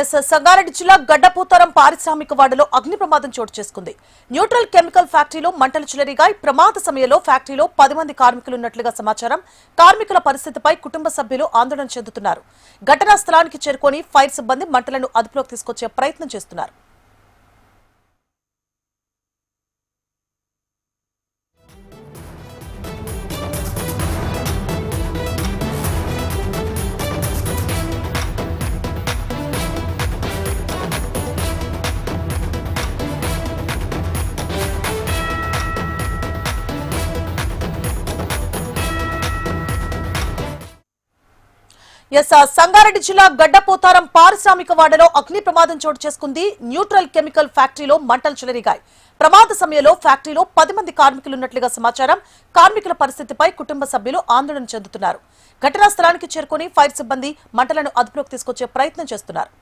సంగారెడ్డి జిల్లా గడ్డపూతారం పారిశ్రామిక వాడలో అగ్ని ప్రమాదం చోటు చేసుకుంది. న్యూట్రల్ కెమికల్ ఫ్యాక్టరీలో మంటలు చెలరేగాయి. ప్రమాద సమయంలో ఫ్యాక్టరీలో 10 మంది కార్మికులున్నట్లుగా సమాచారం. కార్మికుల పరిస్థితిపై కుటుంబ సభ్యులు ఆందోళన చెందుతున్నారు. ఘటనా స్థలానికి చేరుకొని ఫైర్ సిబ్బంది మంటలను అదుపులోకి తీసుకొచ్చే ప్రయత్నం చేస్తున్నారు. సంగారెడ్డి జిల్లా గడ్డపోతారం పారిశ్రామిక వాడలో అగ్ని ప్రమాదం చోటు చేసుకుంది. న్యూట్రల్ కెమికల్ ఫ్యాక్టరీలో మంటలు చెలరేగాయి. ప్రమాద సమయంలో ఫ్యాక్టరీలో 10 మంది కార్మికులున్నట్లుగా సమాచారం. కార్మికుల పరిస్థితిపై కుటుంబ సభ్యులు ఆందోళన చెందుతున్నారు. ఘటనా స్థలానికి చేరుకుని ఫైర్ సిబ్బంది మంటలను అదుపులోకి తీసుకొచ్చే ప్రయత్నం చేస్తున్నారు.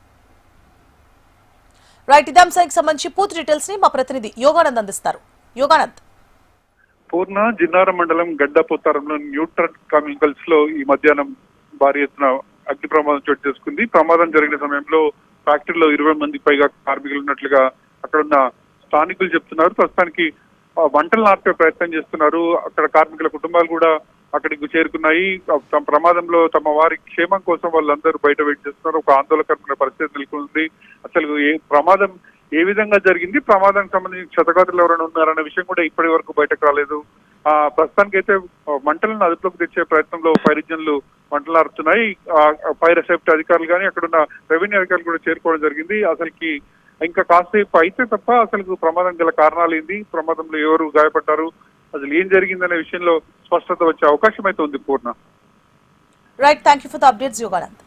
రైట్, ఇదే అంశానికి సంబంధించి పూర్తి డీటెయిల్స్ ని మా ప్రతినిధి యోగానంద్ అందిస్తారు. యోగానంద్. పూర్ణ జిన్నార మండలం గడ్డపోతారంలో న్యూట్రల్ కెమికల్స్ లో ఈ మధ్యాహ్నం భారీ ఎత్తున అగ్ని ప్రమాదం చోటు చేసుకుంది. ప్రమాదం జరిగిన సమయంలో ఫ్యాక్టరీలో 20 మందికి పైగా కార్మికులు ఉన్నట్లుగా అక్కడున్న స్థానికులు చెప్తున్నారు. ప్రస్తుతానికి వంటలు ఆర్పే ప్రయత్నం చేస్తున్నారు. అక్కడ కార్మికుల కుటుంబాలు కూడా అక్కడికి చేరుకున్నాయి. ప్రమాదంలో తమ వారి క్షేమం కోసం వాళ్ళందరూ బయట వెయిట్ చేస్తున్నారు. ఒక ఆందోళనకరమైన పరిస్థితి నెలకొంది. అసలు ప్రమాదం ఏ విధంగా జరిగింది, ప్రమాదానికి సంబంధించి క్షతగాత్రులు ఎవరైనా ఉన్నారనే విషయం కూడా ఇప్పటి వరకు బయటకు రాలేదు. ప్రస్తుతానికి అయితే మంటలను అదుపులోకి తెచ్చే ప్రయత్నంలో ఫైర్ ఇంజన్లు మంటలు ఆరుతున్నాయి. ఫైర్ సేఫ్టీ అధికారులు కానీ అక్కడున్న రెవెన్యూ అధికారులు కూడా చేరుకోవడం జరిగింది. అసలుకి ఇంకా కాసేపు అయితే తప్ప అసలు ప్రమాదం గల కారణాలు ఏంది, ప్రమాదంలో ఎవరు గాయపడ్డారు, అసలు ఏం జరిగిందనే విషయంలో స్పష్టత వచ్చే అవకాశం అయితే ఉంది. Purna. Right, thank you for the updates Yoganand.